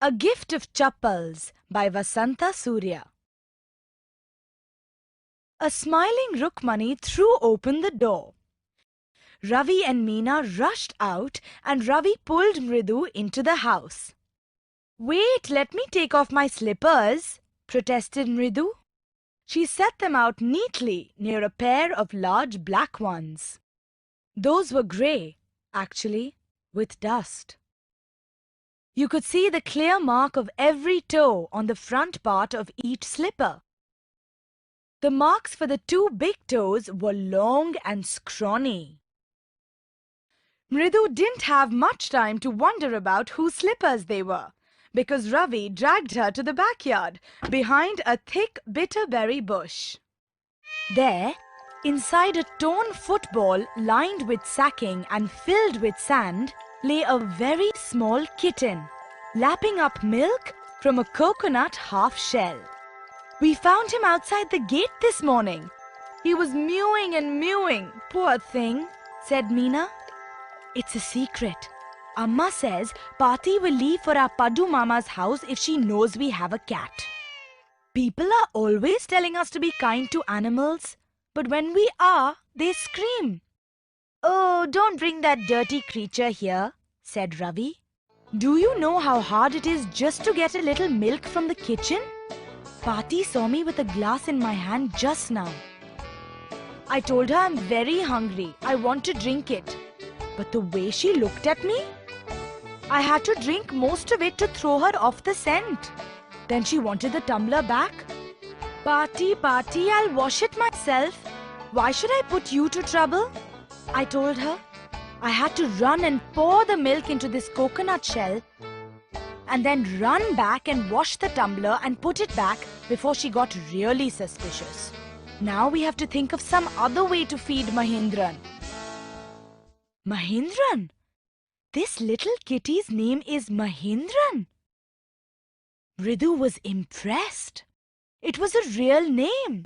A Gift of Chappals by Vasanta Surya. A smiling Rukmani threw open the door. Ravi and Meena rushed out and Ravi pulled Mridu into the house. "Wait, let me take off my slippers," protested Mridu. She set them out neatly near a pair of large black ones. Those were grey, actually, with dust. You could see the clear mark of every toe on the front part of each slipper. The marks for the two big toes were long and scrawny. Mridu didn't have much time to wonder about whose slippers they were, because Ravi dragged her to the backyard, behind a thick bitterberry bush. There, inside a torn football lined with sacking and filled with sand, lay a very small kitten, lapping up milk from a coconut half-shell. "We found him outside the gate this morning. He was mewing and mewing, poor thing," said Meena. "It's a secret. Amma says Pati will leave for our Paddu Mama's house if she knows we have a cat. People are always telling us to be kind to animals, but when we are, they scream." "Oh, don't bring that dirty creature here," said Ravi. "Do you know how hard it is just to get a little milk from the kitchen? Pati saw me with a glass in my hand just now. I told her I'm very hungry, I want to drink it. But the way she looked at me, I had to drink most of it to throw her off the scent. Then she wanted the tumbler back. 'Pati, I'll wash it myself. Why should I put you to trouble?' I told her. I had to run and pour the milk into this coconut shell and then run back and wash the tumbler and put it back before she got really suspicious. Now we have to think of some other way to feed Mahindran." "Mahindran? This little kitty's name is Mahindran?" Mridu was impressed. It was a real name,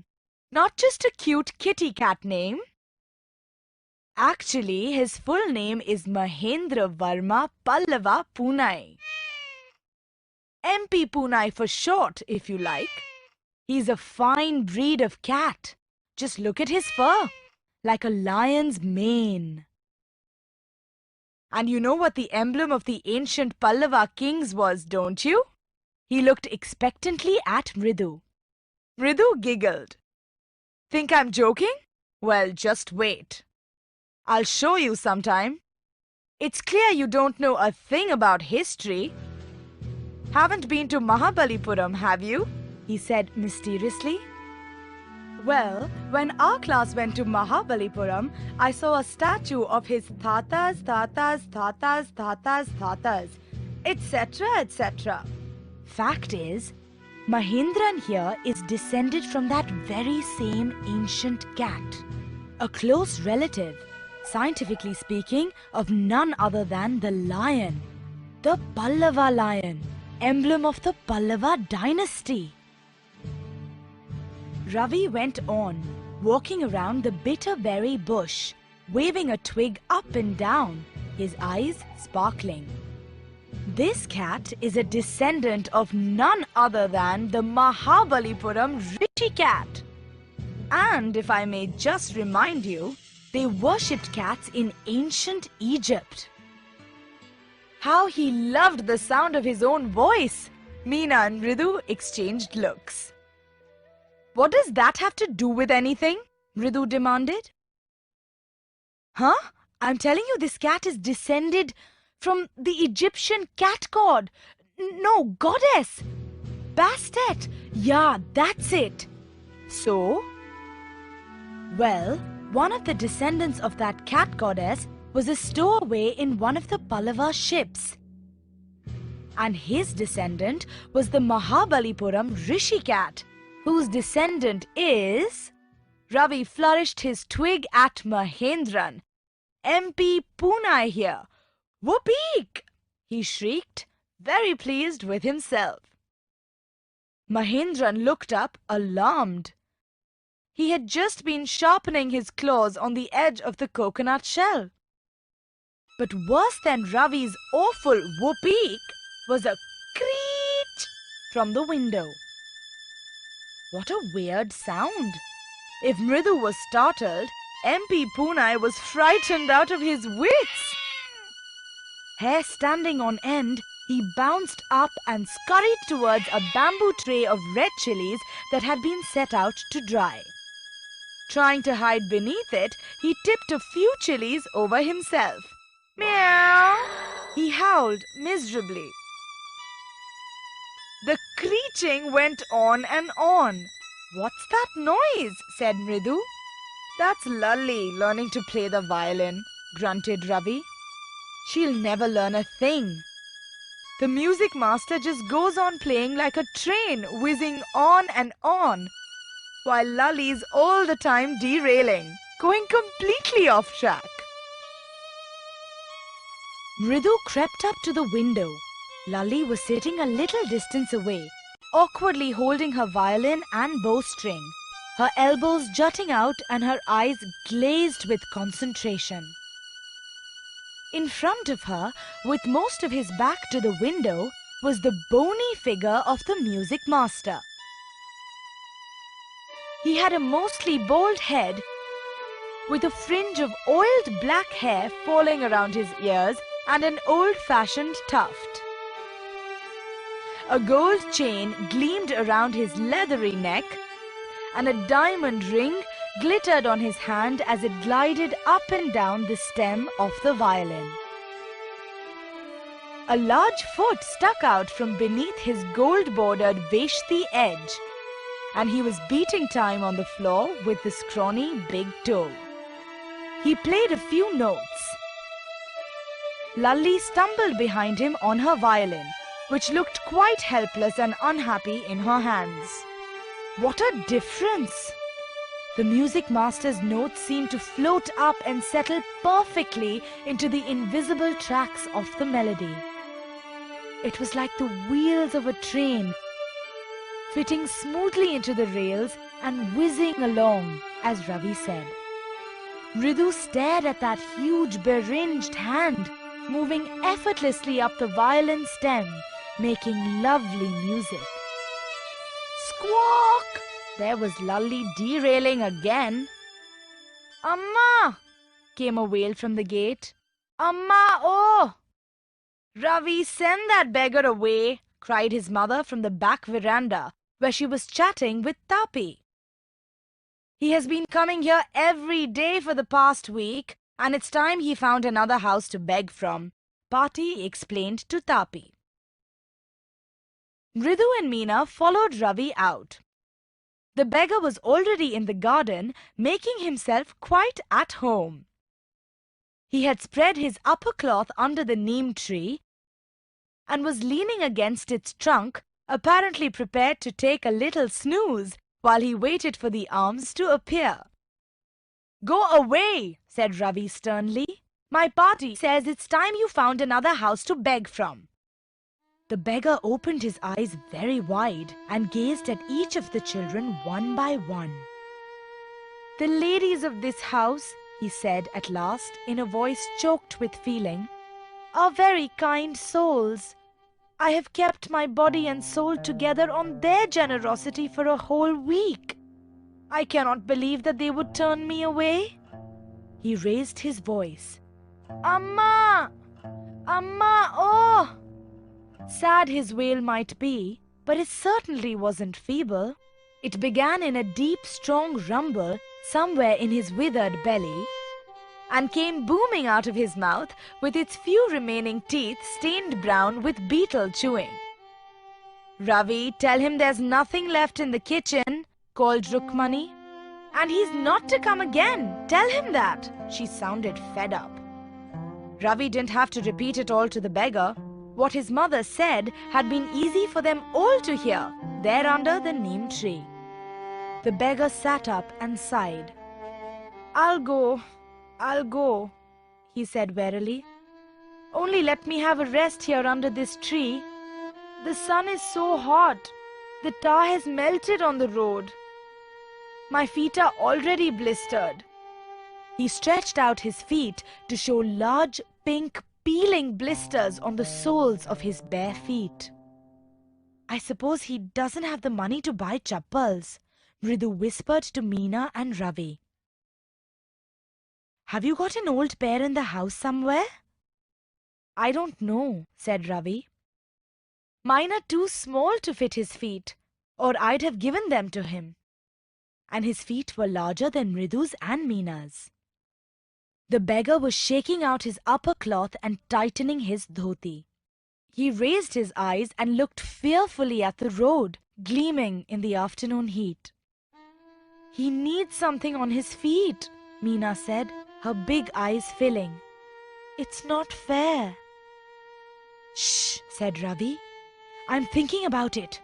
not just a cute kitty cat name. Actually, his full name is Mahendra Varma Pallava Poonai. MP Poonai for short, if you like. He's a fine breed of cat. Just look at his fur, like a lion's mane. And you know what the emblem of the ancient Pallava kings was, don't you? He looked expectantly at Mridu. Mridu giggled. "Think I'm joking? Well, just wait. I'll show you sometime. It's clear you don't know a thing about history. Haven't been to Mahabalipuram, have you?" he said mysteriously. "Well, when our class went to Mahabalipuram, I saw a statue of his Thatas, etc., etc. Fact is, Mahindran here is descended from that very same ancient cat. A close relative, scientifically speaking, of none other than the lion. The Pallava lion, emblem of the Pallava dynasty." Ravi went on, walking around the bitterberry bush, waving a twig up and down, his eyes sparkling. "This cat is a descendant of none other than the Mahabalipuram Rishi cat. And if I may just remind you, they worshipped cats in ancient Egypt." How he loved the sound of his own voice! Meena and Mridu exchanged looks. "What does that have to do with anything?" Mridu demanded. "Huh? I'm telling you this cat is descended from the Egyptian cat god. No, goddess. Bastet. Yeah, that's it. So? Well, one of the descendants of that cat goddess was a stowaway in one of the Pallava ships. And his descendant was the Mahabalipuram Rishi cat, whose descendant is..." Ravi flourished his twig at Mahendran. "MP Poonai here. Whoopee!" he shrieked, very pleased with himself. Mahendran looked up, alarmed. He had just been sharpening his claws on the edge of the coconut shell. But worse than Ravi's awful whoopee was a creak from the window. What a weird sound! If Mridu was startled, MP Poonai was frightened out of his wits. Hair standing on end, he bounced up and scurried towards a bamboo tray of red chilies that had been set out to dry. Trying to hide beneath it, he tipped a few chilies over himself. Meow! He howled miserably. The creaking went on and on. What's that noise? Said Mridu. That's Lalli learning to play the violin, grunted Ravi. She'll never learn a thing. The music master just goes on playing like a train, whizzing on and on, while Lalli's all the time derailing, going completely off track. Mridu crept up to the window. Lalli was sitting a little distance away, awkwardly holding her violin and bowstring, her elbows jutting out and her eyes glazed with concentration. In front of her, with most of his back to the window, was the bony figure of the music master. He had a mostly bald head with a fringe of oiled black hair falling around his ears and an old-fashioned tuft. A gold chain gleamed around his leathery neck, and a diamond ring glittered on his hand as it glided up and down the stem of the violin. A large foot stuck out from beneath his gold-bordered Veshti edge, and he was beating time on the floor with the scrawny big toe. He played a few notes. Lalli stumbled behind him on her violin, which looked quite helpless and unhappy in her hands. What a difference! The music master's notes seemed to float up and settle perfectly into the invisible tracks of the melody. It was like the wheels of a train, fitting smoothly into the rails and whizzing along, as Ravi said. Mridu stared at that huge beringed hand, moving effortlessly up the violin stem, making lovely music. Squawk! There was Lalli derailing again. Amma! Came a wail from the gate. Amma, oh! Ravi, send that beggar away, cried his mother from the back veranda, where she was chatting with Tapi. He has been coming here every day for the past week, and it's time he found another house to beg from, Pati explained to Tapi. Mridu and Meena followed Ravi out. The beggar was already in the garden, making himself quite at home. He had spread his upper cloth under the neem tree and was leaning against its trunk, apparently prepared to take a little snooze while he waited for the arms to appear. Go away, said Ravi sternly. My party says it's time you found another house to beg from. The beggar opened his eyes very wide and gazed at each of the children one by one. The ladies of this house, he said at last in a voice choked with feeling, are very kind souls. I have kept my body and soul together on their generosity for a whole week. I cannot believe that they would turn me away. He raised his voice. Amma! Amma, oh! Sad his wail might be, but it certainly wasn't feeble. It began in a deep, strong rumble somewhere in his withered belly, and came booming out of his mouth with its few remaining teeth stained brown with beetle chewing. Ravi, tell him there's nothing left in the kitchen, called Rukmani. And he's not to come again. Tell him that. She sounded fed up. Ravi didn't have to repeat it all to the beggar. What his mother said had been easy for them all to hear, there under the neem tree. The beggar sat up and sighed. I'll go, he said wearily. Only let me have a rest here under this tree. The sun is so hot. The tar has melted on the road. My feet are already blistered. He stretched out his feet to show large, pink, peeling blisters on the soles of his bare feet. I suppose he doesn't have the money to buy chappals, Mridu whispered to Meena and Ravi. Have you got an old pair in the house somewhere? I don't know, said Ravi. Mine are too small to fit his feet, or I'd have given them to him. And his feet were larger than Mridu's and Meena's. The beggar was shaking out his upper cloth and tightening his dhoti. He raised his eyes and looked fearfully at the road, gleaming in the afternoon heat. He needs something on his feet, Meena said, her big eyes filling. It's not fair. Shh, said Ravi. I'm thinking about it.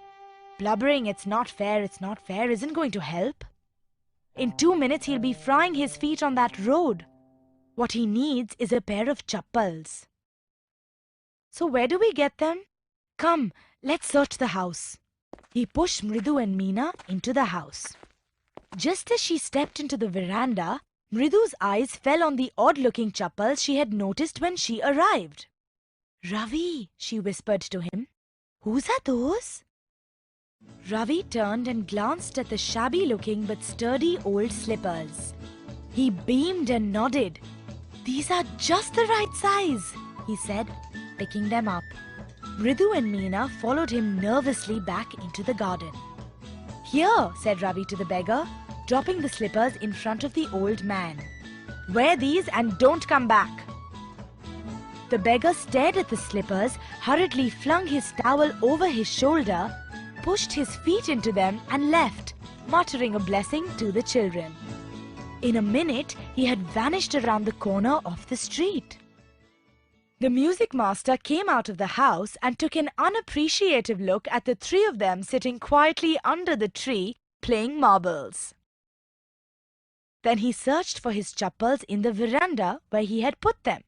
Blubbering it's not fair isn't going to help. In 2 minutes he'll be frying his feet on that road. What he needs is a pair of chappals. So where do we get them? Come, let's search the house. He pushed Mridu and Meena into the house. Just as she stepped into the veranda, Mridu's eyes fell on the odd-looking chappals she had noticed when she arrived. Ravi, she whispered to him. Whose are those? Ravi turned and glanced at the shabby-looking but sturdy old slippers. He beamed and nodded. These are just the right size, he said, picking them up. Mridu and Meena followed him nervously back into the garden. Here, said Ravi to the beggar, dropping the slippers in front of the old man. Wear these and don't come back. The beggar stared at the slippers, hurriedly flung his towel over his shoulder, pushed his feet into them and left, muttering a blessing to the children. In a minute, he had vanished around the corner of the street. The music master came out of the house and took an unappreciative look at the three of them sitting quietly under the tree, playing marbles. Then he searched for his chappals in the veranda where he had put them.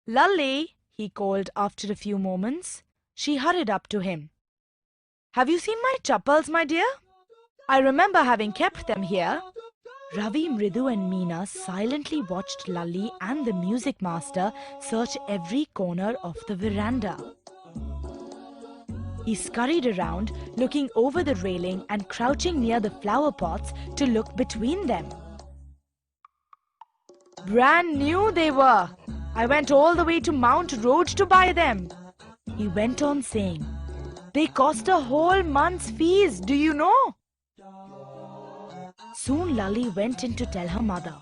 Lalli, he called after a few moments. She hurried up to him. Have you seen my chappals, my dear? I remember having kept them here. Ravi, Mridu and Meena silently watched Lalli and the music master search every corner of the veranda. He scurried around, looking over the railing and crouching near the flower pots to look between them. Brand new they were. I went all the way to Mount Road to buy them. He went on saying, they cost a whole month's fees, do you know? Soon Lalli went in to tell her mother.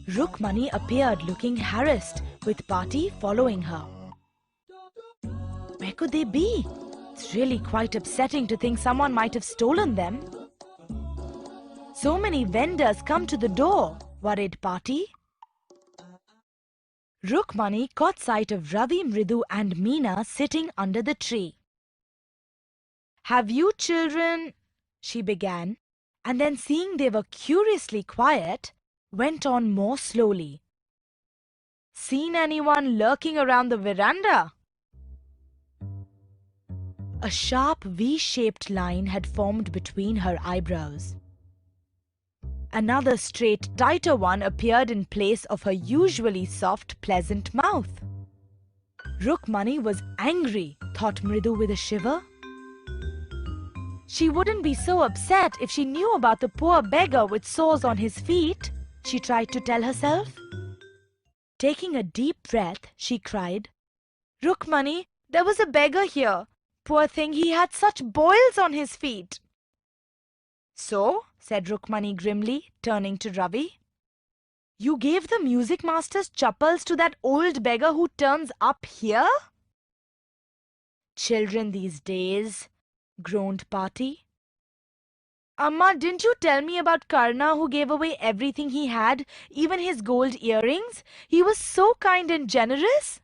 Rukmani appeared looking harassed, with Pati following her. Where could they be? It's really quite upsetting to think someone might have stolen them. So many vendors come to the door, worried Pati. Rukmani caught sight of Ravi, Mridu and Meena sitting under the tree. Have you children? She began, and then seeing they were curiously quiet, went on more slowly. Seen anyone lurking around the veranda? A sharp V-shaped line had formed between her eyebrows. Another straight, tighter one appeared in place of her usually soft, pleasant mouth. Rukmani was angry, thought Mridu with a shiver. She wouldn't be so upset if she knew about the poor beggar with sores on his feet, she tried to tell herself. Taking a deep breath, she cried, Rukmani, there was a beggar here. Poor thing, he had such boils on his feet. So, said Rukmani grimly, turning to Ravi, you gave the music master's chappals to that old beggar who turns up here? Children these days, groaned Pati. Amma, didn't you tell me about Karna who gave away everything he had, even his gold earrings? He was so kind and generous.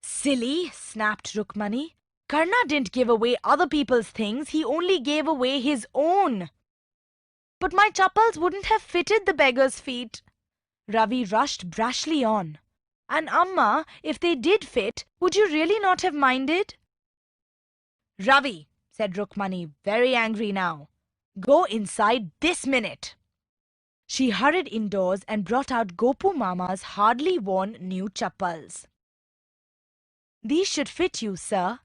Silly, snapped Rukmani. Karna didn't give away other people's things, he only gave away his own. But my chappals wouldn't have fitted the beggar's feet. Ravi rushed brashly on. And Amma, if they did fit, would you really not have minded? Ravi, said Rukmani, very angry now. Go inside this minute. She hurried indoors and brought out Gopu Mama's hardly worn new chappals. These should fit you, sir.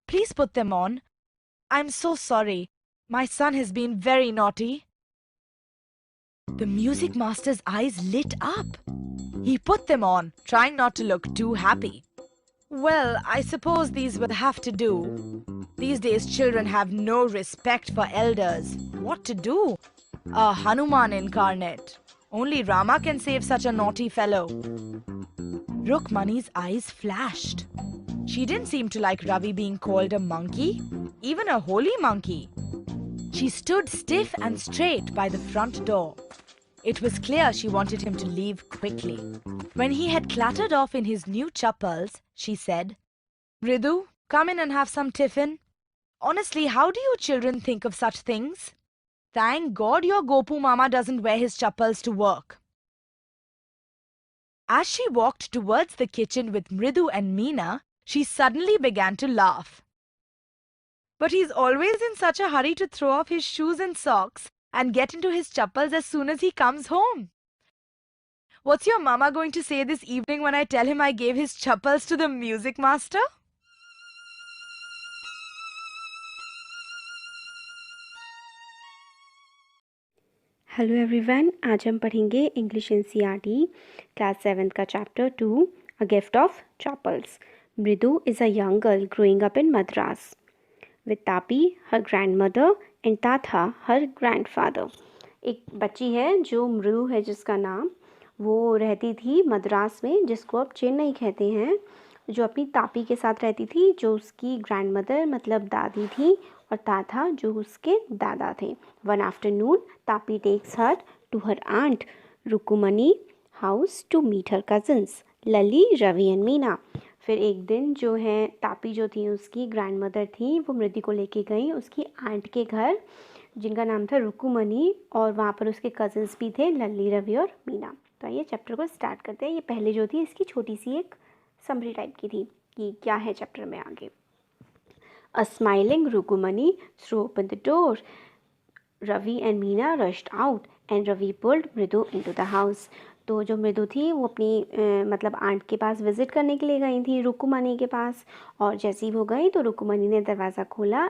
Please put them on. I'm so sorry. My son has been very naughty. The music master's eyes lit up. He put them on, trying not to look too happy. Well, I suppose these will have to do. These days children have no respect for elders. What to do? A Hanuman incarnate. Only Rama can save such a naughty fellow. Rukmani's eyes flashed. She didn't seem to like Ravi being called a monkey, even a holy monkey. She stood stiff and straight by the front door. It was clear she wanted him to leave quickly. When he had clattered off in his new chappals, she said, "Ridu, come in and have some tiffin. Honestly, how do you children think of such things? Thank God your Gopu Mama doesn't wear his chappals to work." As she walked towards the kitchen with Mridu and Meena, she suddenly began to laugh. But he's always in such a hurry to throw off his shoes and socks and get into his chappals as soon as he comes home. What's your mama going to say this evening when I tell him I gave his chappals to the music master? Hello everyone, आज हम पढ़ेंगे English NCERT class 7 का chapter 2 a gift of chappals. Mridu is a young girl growing up in Madras with तापी her grandmother and Thatha her grandfather. एक बच्ची है जो मृदु है जिसका नाम, वो रहती थी मद्रास में, जिसको अब चेन्नई कहते हैं, जो अपनी तापी के साथ रहती थी, जो उसकी ग्रैंडमदर मतलब दादी थी, और ताथा जो उसके दादा थे. वन आफ्टरनून तापी takes her to her aunt Rukumani house to meet her cousins Lalli, Ravi and Meena. फिर एक दिन जो है तापी जो थी उसकी ग्रैंडमदर थी, वो मृदु को लेके गई उसकी आंट के घर, जिनका नाम था रुकुमनी, और वहाँ पर उसके कज़न्स भी थे, लली, रवि और मीना. तो आइए चैप्टर को स्टार्ट करते हैं. ये पहले जो थी इसकी छोटी सी एक समरी टाइप की थी कि क्या है चैप्टर में आगे. A smiling Rukumani threw open the door. Ravi and Meena rushed out and Ravi pulled Mridu into the house. तो जो मृदु थी वो अपनी मतलब आंट के पास विज़िट करने के लिए गई थी, रुकुमनी के पास, और जैसे ही वो गई तो रुकुमनी ने दरवाज़ा खोला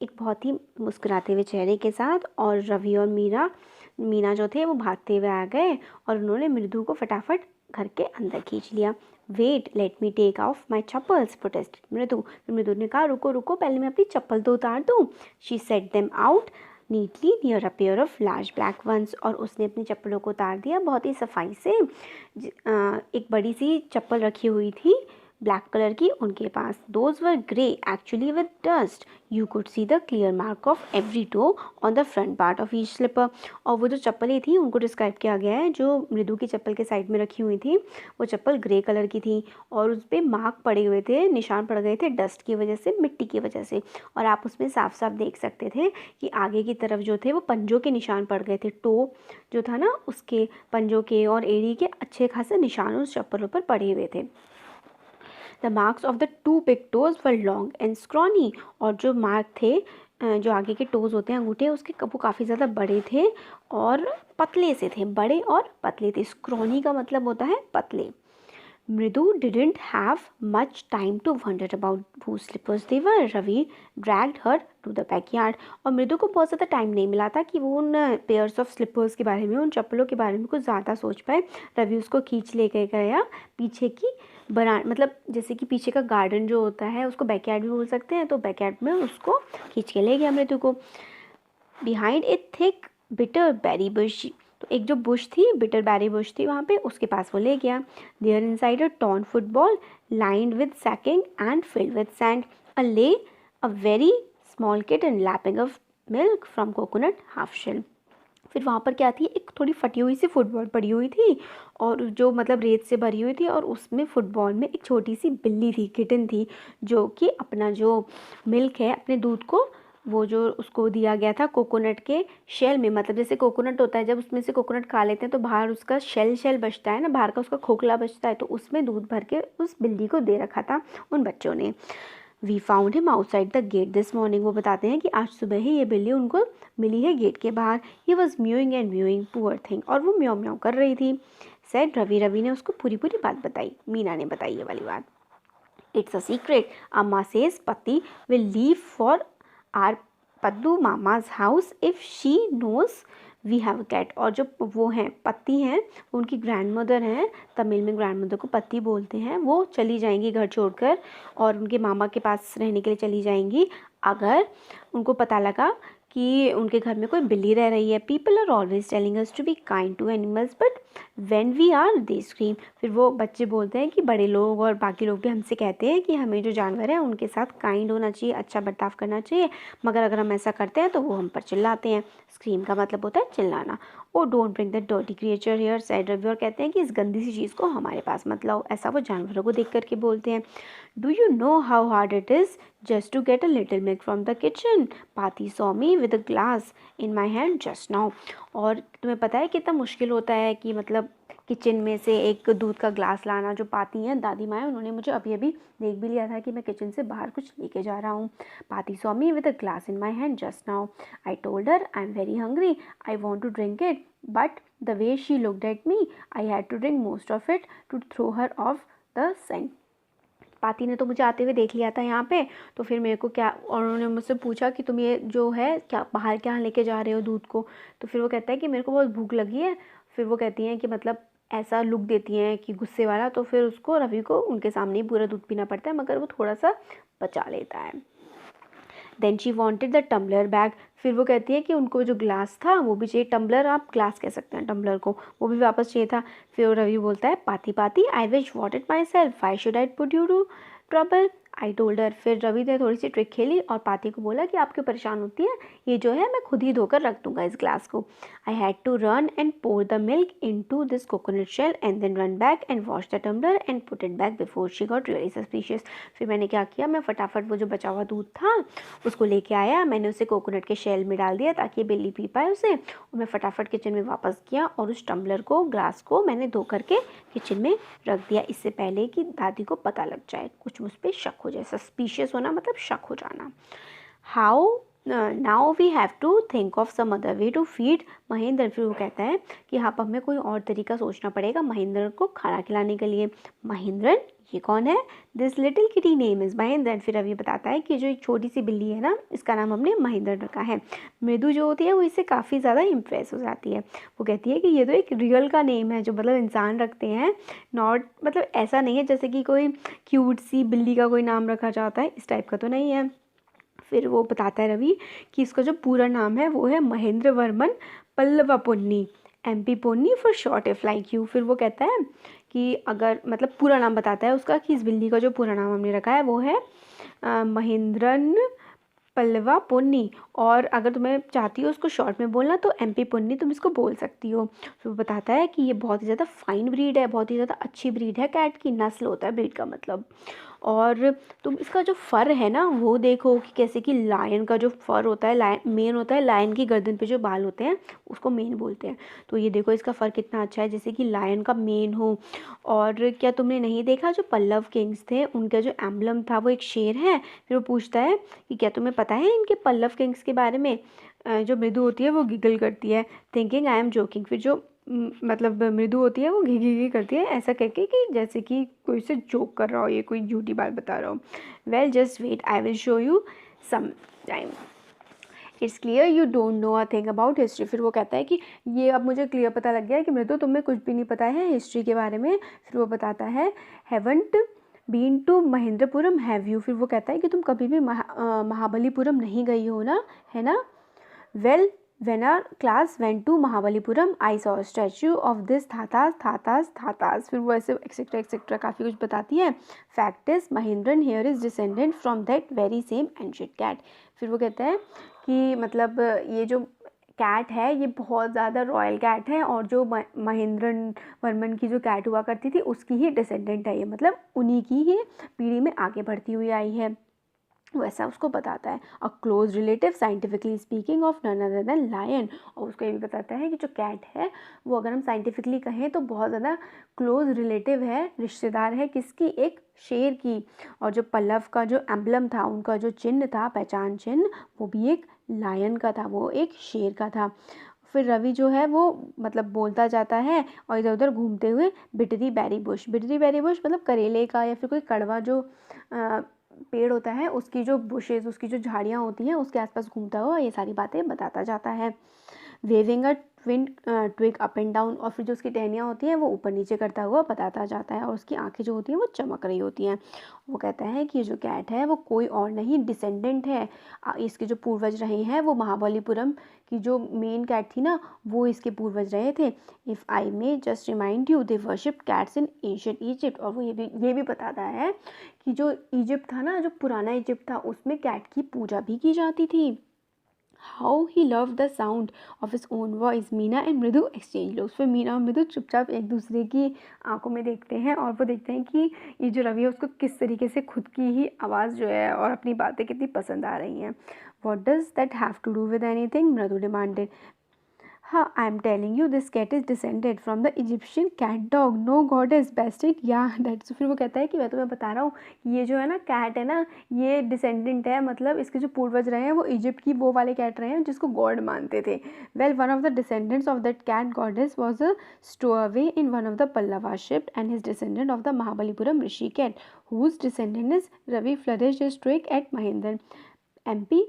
एक बहुत ही मुस्कुराते हुए चेहरे के साथ, और रवि और मीना जो थे वो भागते हुए आ गए और उन्होंने मृदु को फटाफट घर के अंदर खींच लिया. Wait let me take off my chappals protested Mridu. Mridu ने कहा रुको रुको, पहले मैं अपनी चप्पल तो उतार दूँ. She set them out neatly near a pair of large black ones. और उसने अपनी चप्पलों को उतार दिया बहुत ही सफाई से. एक बड़ी सी चप्पल रखी हुई थी ब्लैक कलर की उनके पास. Those were grey actually with dust. You could see the clear mark of every toe on the front part of each slipper. और वो जो चप्पलें थी उनको डिस्क्राइब किया गया है. जो मृदु की चप्पल के साइड में रखी हुई थी वो चप्पल ग्रे कलर की थी, और उस पर मार्क पड़े हुए थे, निशान पड़ गए थे डस्ट की वजह से, मिट्टी की वजह से. और आप उसमें साफ साफ देख सकते थे कि आगे की तरफ जो थे वो पंजों के निशान पड़ गए थे. टो जो था ना उसके पंजों के और एड़ी के अच्छे खासे निशान उस चप्पलों पर पड़े हुए थे. The marks of the two big toes were long and scrawny. और जो मार्क थे, जो आगे के टोज़ होते हैं अंगूठे, उसके वो काफ़ी ज़्यादा बड़े थे और पतले से थे. बड़े और पतले थे. स्क्रॉनी का मतलब होता है पतले. मृदु didn't have much time to wonder about whose slippers they were. Ravi dragged her to the backyard. और मृदु को बहुत ज़्यादा टाइम नहीं मिला था कि वो उन पेयर्स ऑफ स्लिपर्स के बारे में, उन चप्पलों के बारे में कुछ ज़्यादा सोच पाए. रवि उसको खींच ले गया पीछे की मतलब जैसे कि पीछे का गार्डन जो होता है उसको बैकयार्ड भी बोल सकते हैं, तो बैकयार्ड में उसको खींच के ले गया मृदु को. Behind a thick bitter berry bush. तो एक जो बुश थी, बिटर बेरी बुश थी, वहाँ पे उसके पास वो ले गया. There inside a torn football lined with sacking and filled with sand. A lay a very small kitten lapping off milk from coconut half shell. फिर वहाँ पर क्या थी, एक थोड़ी फटी हुई सी फुटबॉल पड़ी हुई थी, और जो मतलब रेत से भरी हुई थी, और उसमें फुटबॉल में एक छोटी सी बिल्ली थी, किटन थी, जो कि अपना जो मिल्क है, अपने दूध को, वो जो उसको दिया गया था कोकोनट के शेल में. मतलब जैसे कोकोनट होता है, जब उसमें से कोकोनट खा लेते हैं तो बाहर उसका शेल बचता है ना, बाहर का उसका खोखला बचता है, तो उसमें दूध भर के उस बिल्ली को दे रखा था उन बच्चों ने. We found him outside the gate this morning. वो बताते हैं कि आज सुबह ही ये बिल्ली उनको मिली है गेट के बाहर. He was mowing and mowing poor thing. और वो म्याऊ म्याऊ कर रही थी. सेड रवि. रवि ने उसको पूरी बात बताई. मीना ने बताई ये वाली बात. It's a secret. Amma says Patti will leave for our Paddu Mama's house if she knows we have a cat. और जो वो हैं पत्ती हैं, उनकी ग्रैंड मदर हैं, तमिल में ग्रैंड मदर को पत्ती बोलते हैं, वो चली जाएंगी घर छोड़कर और उनके मामा के पास रहने के लिए चली जाएंगी अगर उनको पता लगा कि उनके घर में कोई बिल्ली रह रही है. People are always telling us to be kind to animals but when we are they scream. फिर वो बच्चे बोलते हैं कि बड़े लोग और बाकी लोग भी हमसे कहते हैं कि हमें जो जानवर हैं उनके साथ काइंड होना चाहिए, अच्छा बर्ताव करना चाहिए, मगर अगर हम ऐसा करते हैं तो वो हम पर चिल्लाते हैं. स्क्रीम का मतलब होता है चिल्लाना. Oh don't bring that dirty creature here said Ravi. और कहते हैं कि इस गंदी सी चीज़ को हमारे पास मत लाओ. ऐसा वो जानवरों को देख करके बोलते हैं. Do you know how hard it is just to get a little milk from the kitchen. Pati saw me with a glass in my hand just now. और तुम्हें पता है कितना मुश्किल होता है कि मतलब किचन में से एक दूध का ग्लास लाना. जो पाती हैं दादी माँ, उन्होंने मुझे अभी अभी देख भी लिया था कि मैं किचन से बाहर कुछ लेके जा रहा हूँ. Pati saw me with a glass in my hand just now. I told her I'm very hungry. I want to drink it. But the way she looked at me, I had to drink most of it to throw her off the scent. पाती ने तो मुझे आते हुए देख लिया था यहाँ पे, तो फिर मेरे को क्या, और उन्होंने मुझसे पूछा कि तुम ये जो है क्या बाहर क्या लेके जा रहे हो दूध को. तो फिर वो कहता है कि मेरे को बहुत भूख लगी है. फिर वो कहती हैं कि मतलब ऐसा लुक देती हैं कि गुस्से वाला. तो फिर उसको रवि को उनके सामने ही पूरा दूध पीना पड़ता है, मगर वो थोड़ा सा बचा लेता है. Then she wanted the tumbler back. फिर वो कहती है कि उनको जो ग्लास था वो भी चाहिए. टम्बलर आप ग्लास कह सकते हैं टम्बलर को, वो भी वापस चाहिए था. फिर रवि बोलता है Paati Paati I wish what it myself, why should I put you to trouble, I told her. फिर रवि ने थोड़ी सी ट्रिक खेली और पाती को बोला कि आप क्यों परेशान होती है, ये जो है मैं खुद ही धोकर रख दूंगा इस ग्लास को. I had to run and pour the milk into this coconut shell and then run back and wash the tumbler and put it back before she got really suspicious. फिर मैंने क्या किया, मैं फटाफट वो जो बचा हुआ दूध था उसको लेके आया, मैंने उसे कोकोनट के शेल में डाल दिया ताकि बिल्ली पी पाए उसे, और मैं फटाफट किचन में वापस किया और उस टम्बलर को, ग्लास को मैंने धो करके किचन में रख दिया, इससे पहले कि दादी को पता लग जाए, कुछ मुझ पर शक हो जाए. सस्पिशियस होना मतलब शक हो जाना. How now we have to think of some other way to feed Mahendra. फिर वो कहता है कि हाँ हमें कोई और तरीका सोचना पड़ेगा महेंद्र को खाना खिलाने के लिए. महेंद्रन, ये कौन है? This little kitty name is Mahendran. फिर अभी बताता है कि जो एक छोटी सी बिल्ली है ना, इसका नाम हमने महेंद्रन रखा है. मृदु जो होती है वो इससे काफ़ी ज़्यादा इम्प्रेस हो जाती है. वो कहती है कि ये तो एक रियल का नेम है जो मतलब इंसान रखते हैं, नॉट मतलब ऐसा नहीं है जैसे कि कोई क्यूट सी बिल्ली का कोई नाम रखा जाता है, इस टाइप का तो नहीं है. फिर वो बताता है रवि कि इसका जो पूरा नाम है वो है Mahendra Varman Pallava Ponni, MP Ponni for short if like you. फिर वो कहता है कि अगर मतलब पूरा नाम बताता है उसका कि इस बिल्ली का जो पूरा नाम हमने रखा है वो है महेंद्रन पल्लवा पोन्नी, और अगर तुम्हें चाहती हो उसको शॉर्ट में बोलना तो MP पोन्नी तुम इसको बोल सकती हो. तो वो बताता है कि ये बहुत ही ज़्यादा फाइन ब्रीड है, बहुत ही ज़्यादा अच्छी ब्रीड है, कैट की नस्ल होता है ब्रीड का मतलब. और तुम इसका जो फ़र है ना वो देखो कि कैसे कि लायन का जो फ़र होता है, लायन मेन होता है, लायन की गर्दन पे जो बाल होते हैं उसको मेन बोलते हैं. तो ये देखो इसका फ़र कितना अच्छा है, जैसे कि लायन का मेन हो. और क्या तुमने नहीं देखा जो पल्लव किंग्स थे उनका जो एम्बलम था वो एक शेर है. फिर वो पूछता है कि क्या तुम्हें पता है इनके पल्लव किंग्स के बारे में. जो मृदु होती है वो गिगल करती है थिंकिंग आई एम जोकिंग. फिर जो मतलब मृदु होती है वो घी घी करती है ऐसा कह के कि जैसे कि कोई से जोक कर रहा हो, ये कोई झूठी बात बता रहा हो. Well just wait I will show you some time. It's clear you don't know a thing about history. फिर वो कहता है कि ये अब मुझे क्लियर पता लग गया है कि मृदु तुम्हें कुछ भी नहीं पता है हिस्ट्री के बारे में. फिर वो बताता है haven't been to Mahendrapuram have you. फिर वो कहता है कि तुम कभी भी महाबलीपुरम नहीं गई हो ना, है ना. Well when our class went to Mahabalipuram I saw a statue of this थातास. फिर वो ऐसे एक्सेट्रा काफ़ी कुछ बताती है. Fact is Mahendran here is descendant from that very same ancient cat. फिर वो कहता है कि मतलब ये जो कैट है ये बहुत ज़्यादा रॉयल कैट है और जो महेंद्रन वर्मन की जो कैट हुआ करती थी उसकी ही डिसेंडेंट है ये, मतलब उन्हीं की ही पीढ़ी में आगे बढ़ती हुई आई है, वैसा उसको बताता है. A close relative scientifically speaking of none other than lion. और उसको ये भी बताता है कि जो कैट है वो अगर हम साइंटिफिकली कहें तो बहुत ज़्यादा क्लोज रिलेटिव है, रिश्तेदार है किसकी, एक शेर की. और जो पल्लव का जो एम्बलम था, उनका जो चिन्ह था, पहचान चिन्ह, वो भी एक लायन का था, वो एक शेर का था. फिर रवि जो है वो मतलब बोलता जाता है और इधर उधर घूमते हुए बिटरी बेरी बुश मतलब करेले का या फिर कोई कड़वा जो पेड़ होता है उसकी जो बुशेस, उसकी जो झाड़ियाँ होती हैं उसके आसपास घूमता हुआ ये सारी बातें बताता जाता है। Waving a twin twig up and down, और फिर जो उसकी टहनियाँ होती हैं वो ऊपर नीचे करता हुआ बताता जाता है और उसकी आंखें जो होती हैं वो चमक रही होती हैं। वो कहता है कि ये जो कैट है वो कोई और नहीं डिसेंडेंट है, इसके जो पूर्वज रहे हैं वो महाबलीपुरम की जो मेन कैट थी ना वो इसके पूर्वज रहे थे। If I may just remind you they worship cats in ancient Egypt, और वो ये भी बताता है कि जो इजिप्ट था ना, जो पुराना इजिप्ट था उसमें कैट की पूजा भी की जाती थी। How he love the sound of his own voice. Meena and मृदु एक्सचेंज लुक्स, फिर मीना और मृदु चुपचाप एक दूसरे की आंखों में देखते हैं और वो देखते हैं कि ये जो रवि है उसको किस तरीके से खुद की ही आवाज़ जो है और अपनी बातें कितनी पसंद आ रही हैं। What does that have to do with anything, Mridu demanded. हाँ, I am telling you this cat is descended from the Egyptian cat dog, no god is best it या दैट्स। फिर वो कहता है कि मैं तुम्हें बता रहा हूँ ये जो है ना कैट है ना ये डिसेंडेंट है, मतलब इसके जो पूर्वज रहे हैं वो इजिप्ट की वो वाले कैट रहे हैं जिसको गॉड मानते थे। Well one of the descendants of that cat goddess was a stowaway in one of the Pallava ship and his descendant of the Mahabalipuram rishi cat whose descendant is Ravi flourished his twig at Mahendran MP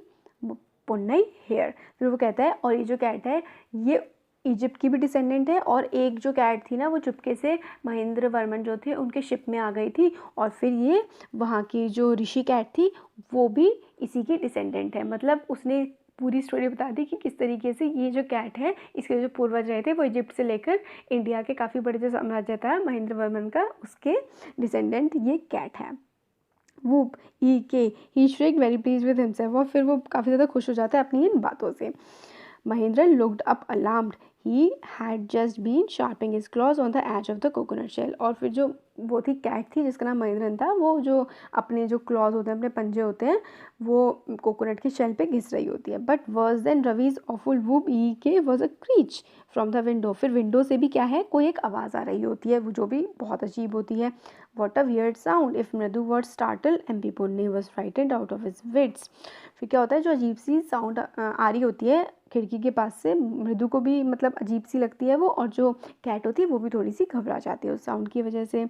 Punnai here. फिर वो कहता है और ये जो cat है ये Egypt की भी डिसेंडेंट है और एक जो कैट थी ना वो चुपके से महेंद्र वर्मन जो थे उनके शिप में आ गई थी और फिर ये वहाँ की जो ऋषि कैट थी वो भी इसी की डिसेंडेंट है। मतलब उसने पूरी स्टोरी बता दी कि किस तरीके से ये जो कैट है इसके जो पूर्वज रहे थे वो इजिप्ट से लेकर इंडिया के काफ़ी बड़े जो साम्राज्य था महेंद्र वर्मन का उसके डिसेंडेंट ये कैट है। Whoop e k he shrieked very pleased with himself, और फिर वो काफ़ी ज़्यादा खुश हो जाता है अपनी इन बातों से। Mahendra looked up alarmed, he had just been sharping his claws on the edge of the coconut shell, और फिर जो वो थी कैट थी जिसका नाम महेंद्रन था वो जो अपने जो क्लॉज होते हैं अपने पंजे होते हैं वो कोकोनट के शेल पे घिस रही होती है। But worse than Ravi's awful whoop e k was a screech from the window, फिर विंडो से भी क्या है कोई एक आवाज़ आ रही होती है वो जो भी बहुत अजीब होती है। What a weird sound if Mridu word startle MP Punni was frightened out of his wits. फिर क्या होता है जो अजीब सी साउंड आ रही होती है खिड़की के पास से मृदु को भी मतलब अजीब सी लगती है वो, और जो कैट होती है वो भी थोड़ी सी घबरा जाती है उस साउंड की वजह से।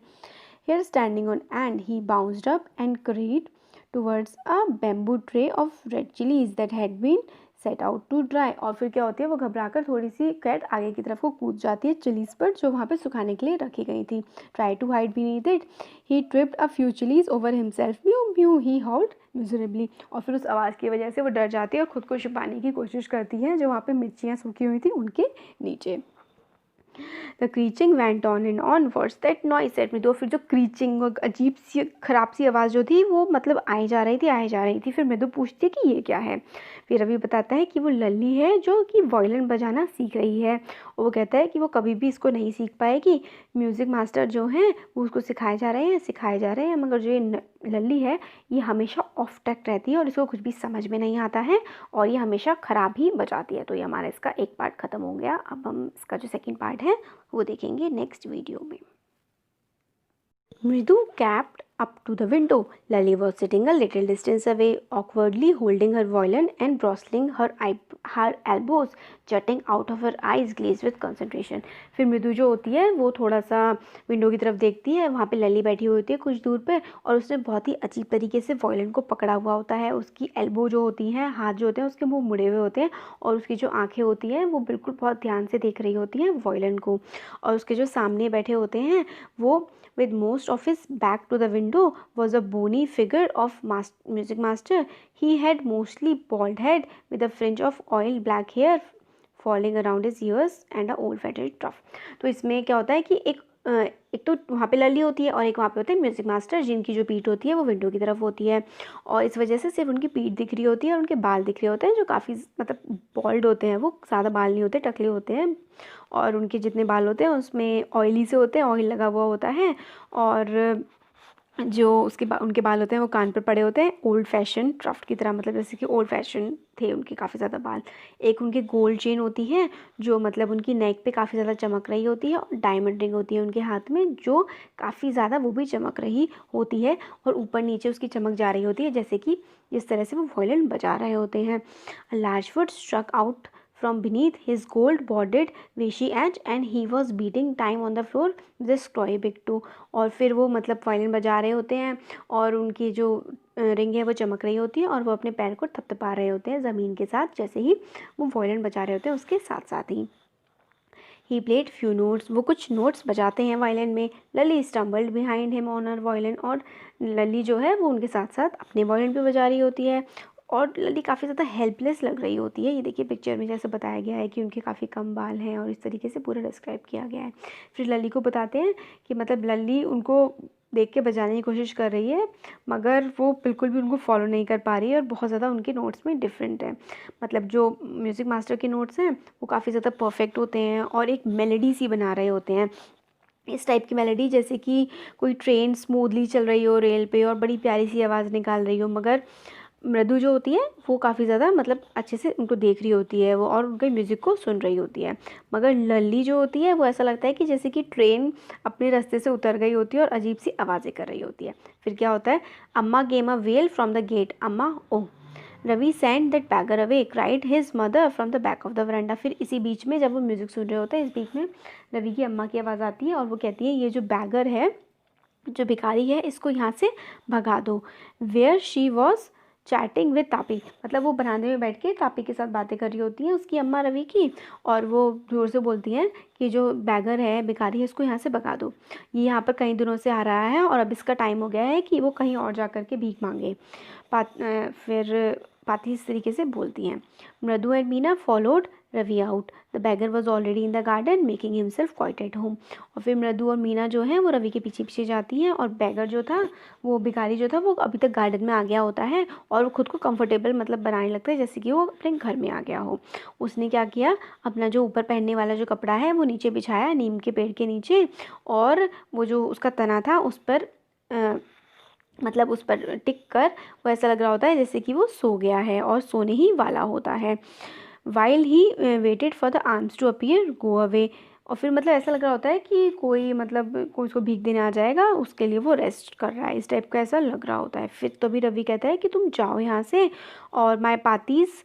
Hair standing on end he bounced up and crept towards a bamboo tray of red chillies that had been set out to dry, और फिर क्या होती है वो घबराकर थोड़ी सी कैट आगे की तरफ को कूद जाती है चिलीज पर जो वहाँ पे सुखाने के लिए रखी गई थी। Try to hide beneath it, he tripped a few chillies over himself, mew mew he howled miserably, और फिर उस आवाज़ की वजह से वो डर जाती है और खुद को छिपाने की कोशिश करती है जो वहाँ पे मिर्चियाँ सूखी हुई थी उनके नीचे। The screeching went on and on words that noise set Mridu, फिर जो क्रीचिंग और अजीब सी खराब सी आवाज़ जो थी वो मतलब आई जा रही थी। फिर मृदु पूछती है कि ये क्या है। फिर रवि बताता है कि वो लल्ली है जो कि वायलिन बजाना सीख रही है, और वो कहता है कि वो कभी भी इसको नहीं सीख पाएगी। म्यूज़िक मास्टर जो हैं वो उसको सिखाए जा रहे हैं मगर जो ये लल्ली है ये हमेशा ऑफ टैक रहती है और इसको कुछ भी समझ में नहीं आता है और ये हमेशा ख़राब ही बजाती है। तो ये हमारा इसका एक पार्ट ख़त्म हो गया। अब हम इसका जो सेकंड पार्ट है वो देखेंगे नेक्स्ट वीडियो में। मृदु kept up to the window. Lally was sitting a little distance away, awkwardly holding her violin and bristling her elbows, jutting out of her eyes glazed with concentration. फिर मृदु जो होती है वो थोड़ा सा विंडो की तरफ देखती है, वहाँ पे लली बैठी हुई होती है कुछ दूर पे और उसने बहुत ही अजीब तरीके से वायलिन को पकड़ा हुआ होता है। उसकी एल्बो जो होती हैं, हाथ जो होते हैं उसके मुँह मुड़े हुए होते हैं और उसकी जो आँखें होती हैं वो बिल्कुल बहुत ध्यान से देख रही होती हैं वायलिन को, और उसके जो सामने बैठे होते हैं वो with most of his back to the window was a bony figure of music master. He had mostly bald head with a fringe of oil black hair falling around his ears and a old faded tuft. तो इसमें क्या होता है कि एक तो वहाँ पे लली होती है और एक वहाँ पे होते हैं म्यूज़िक मास्टर जिनकी जो पीठ होती है वो विंडो की तरफ होती है, और इस वजह से सिर्फ उनकी पीठ दिख रही होती है और उनके बाल दिख रहे होते हैं जो काफ़ी मतलब बॉल्ड होते हैं, वो ज़्यादा बाल नहीं होते, टकले होते हैं, और उनके जितने बाल होते हैं उसमें ऑयली से होते हैं, ऑयल लगा हुआ होता है, और जो उनके बाल होते हैं वो कान पर पड़े होते हैं ओल्ड फैशन ट्रफ्ट की तरह, मतलब जैसे कि ओल्ड फैशन थे उनके काफ़ी ज़्यादा बाल। एक उनकी गोल्ड चेन होती है जो मतलब उनकी नेक पे काफ़ी ज़्यादा चमक रही होती है, और डायमंड रिंग होती है उनके हाथ में जो काफ़ी ज़्यादा वो भी चमक रही होती है, और ऊपर नीचे उसकी चमक जा रही होती है जैसे कि जिस तरह से वो वायलिन बजा रहे होते हैं। A large wood struck out from beneath his gold bordered वेशी edge and he was beating time on the floor with his toy Bittu. और फिर वो मतलब वायलिन बजा रहे होते हैं और उनकी जो रिंग है वो चमक रही होती है और वो अपने पैर को थपथपा रहे होते हैं ज़मीन के साथ, जैसे ही वो वायलिन बजा रहे होते हैं उसके साथ साथ ही। He played few notes, वो कुछ नोट्स बजाते हैं वायलिन में। लली stumbled behind him on her violin, और लली जो है वो उनके साथ साथ अपने वायलिन पे बजा रही होती है और लली काफ़ी ज़्यादा हेल्पलेस लग रही होती है। ये देखिए पिक्चर में जैसे बताया गया है कि उनके काफ़ी कम बाल हैं और इस तरीके से पूरा डिस्क्राइब किया गया है। फिर लली को बताते हैं कि मतलब लली उनको देख के बजाने की कोशिश कर रही है मगर वो बिल्कुल भी उनको फॉलो नहीं कर पा रही है और बहुत ज़्यादा उनके नोट्स में डिफरेंट है। मतलब जो म्यूज़िक मास्टर के नोट्स हैं वो काफ़ी ज़्यादा परफेक्ट होते हैं और एक मेलोडी सी बना रहे होते हैं, इस टाइप की मेलोडी जैसे कि कोई ट्रेन स्मूथली चल रही हो रेल पे और बड़ी प्यारी सी आवाज़ निकाल रही हो, मगर मृदु जो होती है वो काफ़ी ज़्यादा मतलब अच्छे से उनको देख रही होती है वो और उनके म्यूज़िक को सुन रही होती है। मगर लल्ली जो होती है वो ऐसा लगता है कि जैसे कि ट्रेन अपने रास्ते से उतर गई होती है और अजीब सी आवाज़ें कर रही होती है। फिर क्या होता है, Amma came a wail from the gate, Amma oh Ravi send that beggar away, cried his mother from the back of the veranda. फिर इसी बीच में जब वो म्यूज़िक सुन रहे होते हैं इस बीच में रवि की अम्मा की आवाज़ आती है और वो कहती है ये जो बैगर है, जो भिखारी है, इसको यहाँ से भगा दो। Where she was chatting with Tapi, मतलब वो बरामदे में बैठ के तापी के साथ बातें कर रही होती हैं उसकी अम्मा रवि की, और वो जोर से बोलती हैं कि जो बैगर है भिखारी है इसको यहाँ से भगा दो, ये यहाँ पर कई दिनों से आ रहा है और अब इसका टाइम हो गया है कि वो कहीं और जा कर के भीख मांगे। फिर पाती इस तरीके से बोलती हैं। Mridu and Meena followed Ravi out, the beggar was already in the garden making himself quite at home. और फिर मृदु और मीना जो है वो रवि के पीछे पीछे जाती हैं और बैगर जो था वो भिखारी जो था वो अभी तक गार्डन में आ गया होता है और वो खुद को कंफर्टेबल मतलब बनाने लगता है जैसे कि वो अपने घर में आ गया हो। उसने क्या किया, अपना जो ऊपर पहनने वाला जो कपड़ा है वो नीचे बिछाया नीम के पेड़ के नीचे, और वो जो उसका तना था उस पर मतलब उस पर टिक कर वो ऐसा लग रहा होता है जैसे कि वो सो गया है और सोने ही वाला होता है। While he waited for the alms to appear go away, और फिर मतलब ऐसा लग रहा होता है कि कोई मतलब कोई उसको भीख देने आ जाएगा, उसके लिए वो रेस्ट कर रहा है, इस टाइप का ऐसा लग रहा होता है। फिर तो भी रवि कहता है कि तुम जाओ यहाँ से, और my Paati's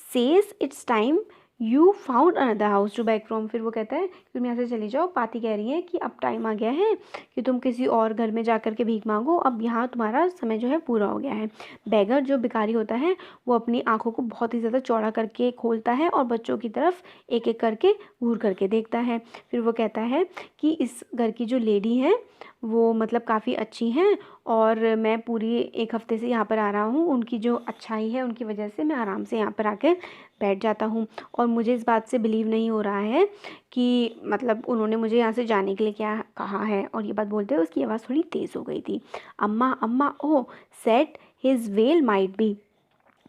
says it's time you found another house to back from. फिर वो कहता है कि तुम यहाँ से चली जाओ, पाती कह रही है कि अब टाइम आ गया है कि तुम किसी और घर में जा कर के भीख मांगो, अब यहाँ तुम्हारा समय जो है पूरा हो गया है। बैगर जो भिखारी होता है वो अपनी आंखों को बहुत ही ज़्यादा चौड़ा करके खोलता है और बच्चों की तरफ एक एक करके घूर करके देखता है। फिर वो कहता है कि इस घर की जो लेडी है वो मतलब काफ़ी अच्छी हैं और मैं पूरी एक हफ़्ते से यहाँ पर आ रहा हूँ, उनकी जो अच्छाई है उनकी वजह से मैं आराम से यहाँ पर आकर बैठ जाता हूँ, और मुझे इस बात से बिलीव नहीं हो रहा है कि मतलब उन्होंने मुझे यहाँ से जाने के लिए क्या कहा है। और ये बात बोलते हुए उसकी आवाज़ थोड़ी तेज़ हो गई थी। Amma Amma oh said his wail might be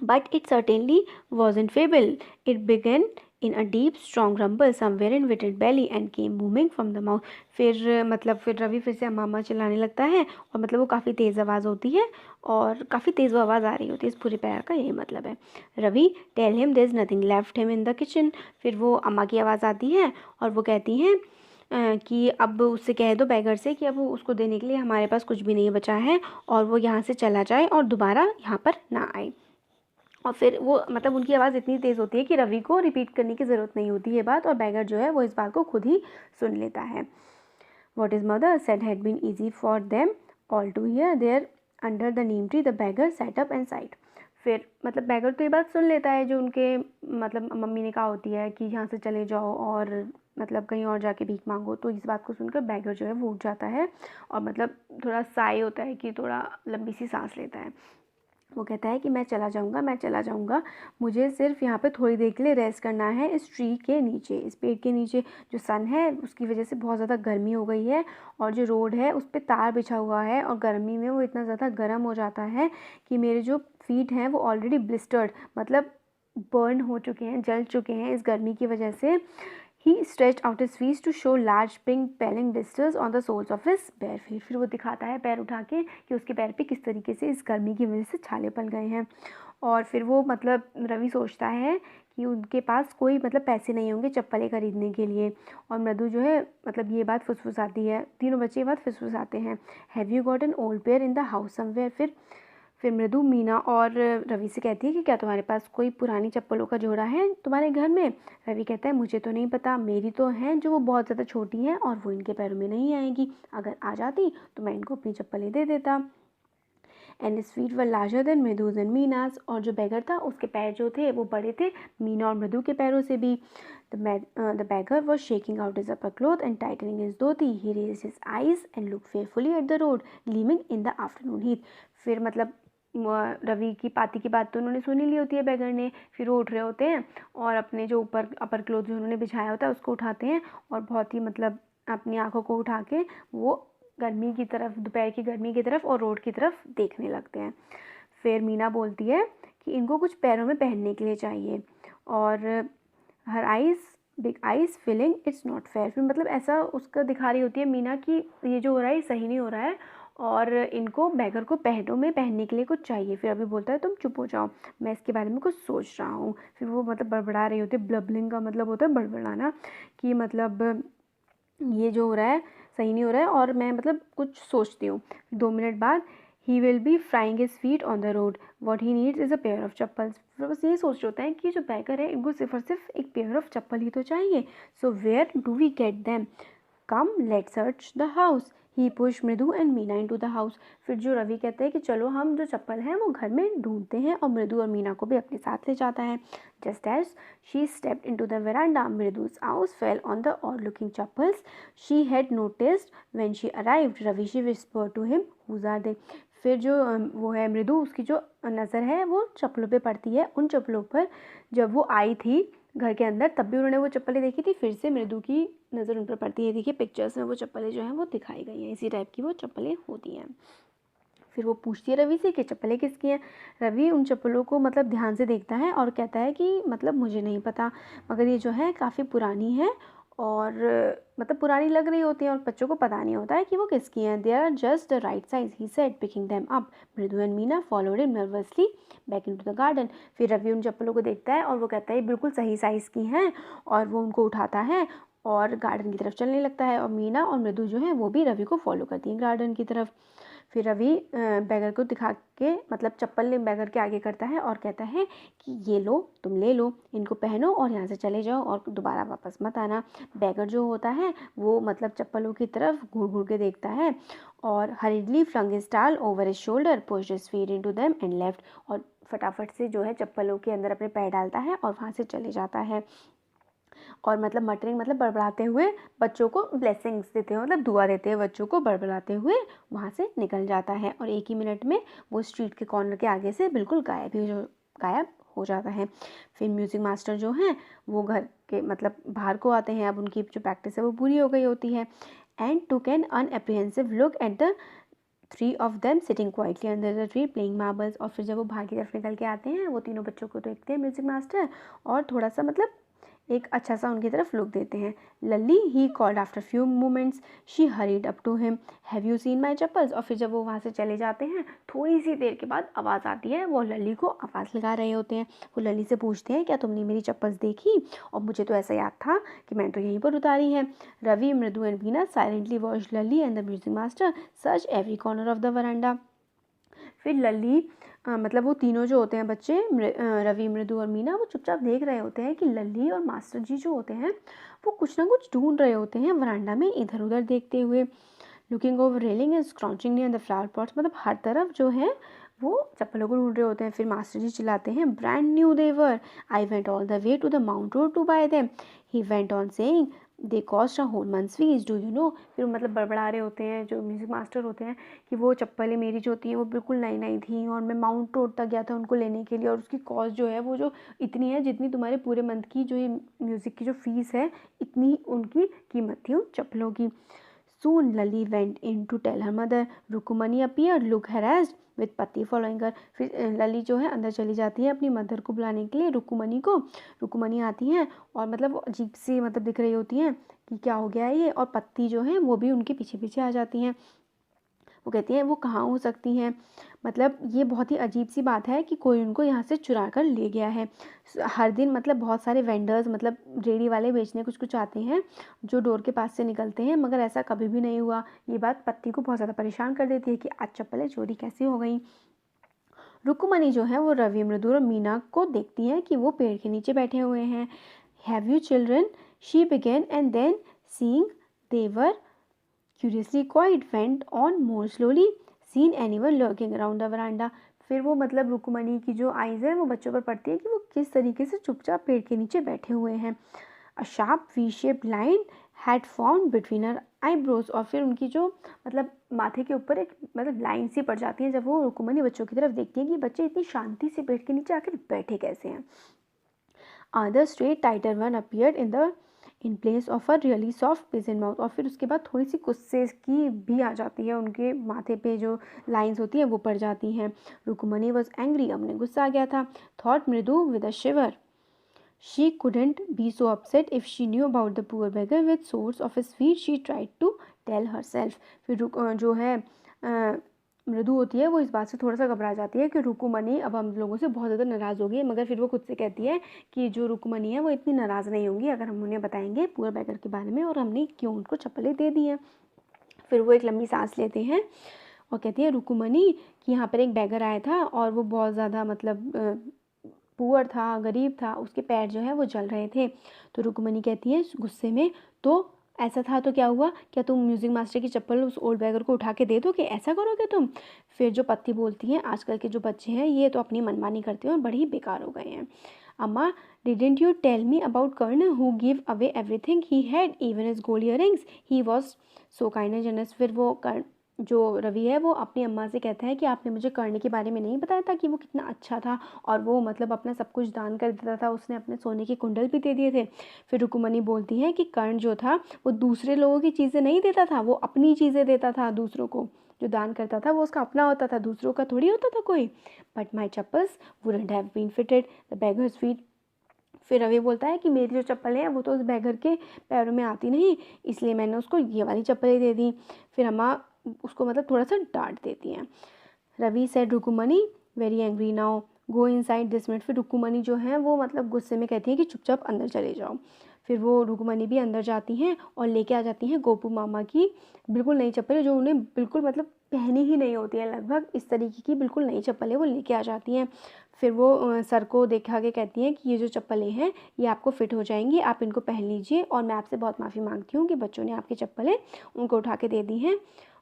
but it certainly wasn't fable. It began in a deep strong rumble somewhere in Witted belly and came booming from the mouth. फिर रवि फिर से अम्मा चिल्लाने लगता है और मतलब वो काफ़ी तेज़ आवाज़ होती है और काफ़ी तेज़ वो आवाज़ आ रही होती है, इस पूरे पैर का यही मतलब है। Ravi tell him there is nothing left him in the kitchen. फिर वो अम्मा की आवाज़ आती है और वो कहती हैं कि अब उससे कह दो बैगर से कि अब उसको देने के लिए हमारे पास कुछ भी नहीं बचा है और वो यहाँ से चला जाए और दोबारा यहाँ पर ना आए। और फिर वो मतलब उनकी आवाज़ इतनी तेज़ होती है कि रवि को रिपीट करने की ज़रूरत नहीं होती है बात, और बैगर जो है वो इस बात को खुद ही सुन लेता है। What his mother said had been easy for them all to hear there under the neem tree the beggar sat up and sighed. फिर मतलब बैगर तो ये बात सुन लेता है जो उनके मतलब मम्मी ने कहा होती है कि यहाँ से चले जाओ और मतलब कहीं और जाके भीख मांगो, तो इस बात को सुनकर बैगर जो है वो उठ जाता है और मतलब थोड़ा साय होता है कि थोड़ा लंबी सी सांस लेता है। वो कहता है कि मैं चला जाऊँगा, मुझे सिर्फ यहाँ पे थोड़ी देर के लिए रेस्ट करना है इस ट्री के नीचे, इस पेड़ के नीचे। जो सन है उसकी वजह से बहुत ज़्यादा गर्मी हो गई है और जो रोड है उस पर तार बिछा हुआ है और गर्मी में वो इतना ज़्यादा गर्म हो जाता है कि मेरे जो फीट हैं वो ऑलरेडी ब्लिस्टर्ड मतलब बर्न हो चुके हैं, जल चुके हैं इस गर्मी की वजह से। He stretched out his feet to show large pink pelling blisters on the soles of his bare feet. फिर वो दिखाता है पैर उठा के कि उसके पैर पे किस तरीके से इस गर्मी की वजह से छाले पड़ गए हैं। और फिर वो मतलब रवि सोचता है कि उनके पास कोई मतलब पैसे नहीं होंगे चप्पलें खरीदने के लिए, और मृदु जो है मतलब ये बात फुसफुसाती है, तीनों बच्चे ये बात फुसफुसाते हैं। Have you got an old pair in the house somewhere. फिर मृदु मीना और रवि से कहती है कि क्या तुम्हारे पास कोई पुरानी चप्पलों का जोड़ा है तुम्हारे घर में। रवि कहता है मुझे तो नहीं पता, मेरी तो हैं जो वो बहुत ज़्यादा छोटी हैं और वो इनके पैरों में नहीं आएगी, अगर आ जाती तो मैं इनको अपनी चप्पलें दे देता। And his feet were larger than Mridu's and Meena's, और जो बैगर था उसके पैर जो थे वो बड़े थे मीना और मृदु के पैरों से भी। The beggar was shaking out his upper cloth and tightening his dhoti. He raised his eyes and looked fearfully at the road, gleaming in the afternoon heat. फिर मतलब रवि की पाती की बात तो उन्होंने सुनी ली होती है बैगर ने। फिर वो उठ रहे होते हैं और अपने जो ऊपर अपर क्लोथ जो उन्होंने बिछाया होता है उसको उठाते हैं और बहुत ही मतलब अपनी आंखों को उठा के वो गर्मी की तरफ, दोपहर की गर्मी की तरफ और रोड की तरफ देखने लगते हैं। फिर मीना बोलती है कि इनको कुछ पैरों में पहनने के लिए चाहिए, और हर eyes big eyes feeling it's not fair. फिर मतलब ऐसा उसका दिखा रही होती है मीना कि ये जो हो रहा है सही नहीं हो रहा है और इनको बैगर को पैरों में पहनने के लिए कुछ चाहिए। फिर अभी बोलता है तुम चुप हो जाओ, मैं इसके बारे में कुछ सोच रहा हूँ। फिर वो मतलब बड़बड़ा रही होती है। ब्लबलिंग का मतलब होता है बड़बड़ाना, कि मतलब ये जो हो रहा है सही नहीं हो रहा है और मैं मतलब कुछ सोचती हूँ। 2 मिनट बाद he will be frying his feet on the road, what he needs is a pair of chappals. फिर बस यही सोच रहे होता है कि जो बैगर है इनको सिर्फ और सिर्फ एक पेयर ऑफ चप्पल ही तो चाहिए। So where do we get them, come let search the house. He push Mridu and Meena into the house. फिर जो रवि कहते हैं कि चलो हम जो चप्पल हैं वो घर में ढूंढते हैं, और मृदु और मीना को भी अपने साथ ले जाता है। Just as she stepped into the veranda, मृदु's eyes fell on the odd looking chappals she had noticed when she arrived. Ravi she whispered to him, whose are they? फिर जो वो है मृदु, उसकी जो नज़र है वो चप्पलों पे पड़ती है, उन चप्पलों पर। जब वो आई थी घर के अंदर तब भी उन्होंने वो चप्पलें देखी थी, फिर से मृदु की नज़र उन पर पड़ती है। देखिए पिक्चर्स में वो चप्पलें जो हैं वो दिखाई गई हैं, इसी टाइप की वो चप्पलें होती हैं। फिर वो पूछती है रवि से कि चप्पलें किसकी हैं। रवि उन चप्पलों को मतलब ध्यान से देखता है और कहता है कि मतलब मुझे नहीं पता, मगर ये जो है काफ़ी पुरानी है और मतलब पुरानी लग रही होती हैं और बच्चों को पता नहीं होता है कि वो किसकी हैं। They are just the right size, he said picking them up. Mridu and Meena followed him nervously back into the garden. फिर रवि उन चप्पलों को देखता है और वो कहता है बिल्कुल सही साइज़ की हैं, और वो उनको उठाता है और गार्डन की तरफ चलने लगता है। और मीना और मृदु जो है वो भी रवि को फॉलो करती हैं गार्डन की तरफ। फिर रवि बैगर को दिखा के मतलब चप्पल बैगर के आगे करता है और कहता है कि ये लो, तुम ले लो, इनको पहनो और यहाँ से चले जाओ और दोबारा वापस मत आना। बैगर जो होता है वो मतलब चप्पलों की तरफ घूर घूर के देखता है और हरीडली फ्लंग हिज टाल over his shoulder, pushed his feet into them and left. और फटाफट से जो है चप्पलों के अंदर अपने पैर डालता है और वहाँ से चले जाता है। और मतलब मटरिंग मतलब बड़बड़ाते हुए बच्चों को ब्लेसिंग्स देते हुए, मतलब दुआ देते हुए बच्चों को बड़बड़ाते हुए वहाँ से निकल जाता है। और एक ही मिनट में वो स्ट्रीट के कॉर्नर के आगे से बिल्कुल गायब हो जाता है। फिर म्यूज़िक मास्टर जो हैं वो घर के मतलब बाहर को आते हैं। अब उनकी जो प्रैक्टिस है वो पूरी हो गई होती है। And took an unapprehensive look at the 3 of them sitting quietly under the tree playing marbles। और फिर जब वो बाहर की तरफ निकल के आते हैं वो तीनों बच्चों को देखते हैं म्यूज़िक मास्टर, और थोड़ा सा मतलब एक अच्छा सा उनकी तरफ लुक देते हैं। Lalli he called after few moments, she hurried up to him, have you seen my chappals. और फिर जब वो वहाँ से चले जाते हैं थोड़ी सी देर के बाद आवाज़ आती है, वो लल्ली को आवाज़ लगा रहे होते हैं। वो लल्ली से पूछते हैं क्या तुमने मेरी चप्पल्स देखी, और मुझे तो ऐसा याद था कि मैंने तो यहीं पर उतारी है। रवि, मृदु and Meena silently watch Lalli and the music master search every corner of the veranda. फिर लल्ली मतलब वो तीनों जो होते हैं बच्चे रवि, मृदु और मीना, वो चुपचाप देख रहे होते हैं कि लल्ली और मास्टर जी जो होते हैं वो कुछ ना कुछ ढूंढ रहे होते हैं वरांडा में इधर उधर देखते हुए। Looking over railing and scorching near the flower pots, मतलब हर तरफ जो है वो चप्पलों को ढूंढ रहे होते हैं। फिर मास्टर जी चिल्लाते हैं brand new they were, I went all the way to the Mount Road to buy them. He went on saying they cost a whole month's fees, do you know. फिर मतलब बड़बड़ा रहे होते हैं जो म्यूज़िक मास्टर होते हैं कि वो चप्पलें मेरी जो होती हैं वो बिल्कुल नई नई थी और मैं माउंट रोड तक गया था उनको लेने के लिए, और उसकी कॉस्ट जो है वो जो इतनी है जितनी तुम्हारे पूरे मंथ की जो ये म्यूज़िक की जो फ़ीस है इतनी उनकी कीमत थी उन चप्पलों की। Soon Lali went in to tell her mother. रुकुमनी appeared, look harassed, with पति following her। फिर लली जो है अंदर चली जाती है अपनी मदर को बुलाने के लिए, रुकुमनी को। रुकुमनी आती हैं और मतलब वो अजीब सी मतलब दिख रही होती हैं कि क्या हो गया है ये, और पत्ती जो है वो भी उनके पीछे पीछे आ जाती हैं। वो कहती हैं वो कहाँ हो सकती हैं, मतलब ये बहुत ही अजीब सी बात है कि कोई उनको यहाँ से चुरा कर ले गया है। हर दिन मतलब बहुत सारे वेंडर्स मतलब रेडी वाले बेचने कुछ कुछ आते हैं जो डोर के पास से निकलते हैं, मगर ऐसा कभी भी नहीं हुआ। ये बात पत्ती को बहुत ज़्यादा परेशान कर देती है कि आज चप्पलें चोरी कैसे हो गई। रुकुमनी जो है वो रवि, मृदु और मीना को देखती हैं कि वो पेड़ के नीचे बैठे हुए हैं. Have you children, she began, and then seeing they were curiously quiet went on more slowly, seen anyone lurking around the veranda. फिर वो मतलब रुकुमनी की जो आइज़ है वो बच्चों पर पड़ती है कि वो किस तरीके से चुपचाप पेड़ के नीचे बैठे हुए हैं. A sharp V shape line had form between her eyebrows. और फिर उनकी जो मतलब माथे के ऊपर एक मतलब लाइन सी पड़ जाती है जब वो रुकुमनी बच्चों की तरफ देखती है कि बच्चे इतनी शांति से पेड़ के नीचे आकर बैठे कैसे हैं. Other straight tighter one appeared in place of a really soft pleasant mouth. और फिर उसके बाद थोड़ी सी गुस्से की भी आ जाती है, उनके माथे पे जो लाइंस होती हैं वो पड़ जाती हैं. रुकुमनी वॉज एंग्री, हमने गुस्सा आ गया था. Thought Mridu with a shiver. She couldn't be so upset if she knew about the poor beggar with soles of his feet, she tried to tell herself. फिर जो है मृदु होती है वो इस बात से थोड़ा सा घबरा जाती है कि रुकुमनी अब हम लोगों से बहुत ज़्यादा नाराज़ हो गई है, मगर फिर वो खुद से कहती है कि जो रुकुमनी है वो इतनी नाराज़ नहीं होंगी अगर हम उन्हें बताएंगे पुअर बेगर के बारे में और हमने क्यों उनको चप्पलें दे दी हैं. फिर वो एक लंबी सांस लेते हैं और कहती है रुकुमनी कि यहाँ पर एक बेगर आया था और वो बहुत ज़्यादा मतलब पुअर था, गरीब था, उसके पैर जो है वो जल रहे थे. तो रुकुमनी कहती है गुस्से में, तो ऐसा था तो क्या हुआ, क्या तुम म्यूज़िक मास्टर की चप्पल उस ओल्ड बैगर को उठा के दे दोगे, ऐसा करोगे तुम. फिर जो पत्ती बोलती हैं आजकल के जो बच्चे हैं ये तो अपनी मनमानी करते हैं और बड़े ही बेकार हो गए हैं. Amma, didn't you tell me about Karna who give away everything he had, even his gold earrings, he was so kind and generous. फिर वो कर्ण जो रवि है वो अपनी अम्मा से कहता है कि आपने मुझे कर्ण के बारे में नहीं बताया था कि वो कितना अच्छा था और वो मतलब अपना सब कुछ दान कर देता था, उसने अपने सोने के कुंडल भी दे दिए थे. फिर रुकुमनी बोलती है कि कर्ण जो था वो दूसरे लोगों की चीज़ें नहीं देता था, वो अपनी चीज़ें देता था दूसरों को. जो दान करता था वो उसका अपना होता था, दूसरों का थोड़ी होता था कोई. But my chappals wouldn't have been fitted the beggar's feet. फिर रवि बोलता है कि मेरी जो चप्पलें हैं वो तो उस बैगर के पैरों में आती नहीं, इसलिए मैंने उसको ये वाली चप्पलें दे दी. फिर अम्मा उसको मतलब थोड़ा सा डांट देती हैं. Ravi said Rukumani very angry now, go inside this minute. फिर रुकुमनी जो है वो मतलब गुस्से में कहती है कि चुपचाप अंदर चले जाओ. फिर वो रुकुमनी भी अंदर जाती हैं और लेके आ जाती हैं गोपू मामा की बिल्कुल नई चप्पलें जो उन्हें बिल्कुल मतलब पहनी ही नहीं होती है, लगभग इस तरीके की बिल्कुल नई चप्पलें वो लेके आ जाती हैं. फिर वो सर को देखा के कहती हैं कि ये जो चप्पलें हैं ये आपको फिट हो जाएंगी, आप इनको पहन लीजिए और मैं आपसे बहुत माफ़ी मांगती हूँ कि बच्चों ने आपकी चप्पलें उनको उठा के दे दी हैं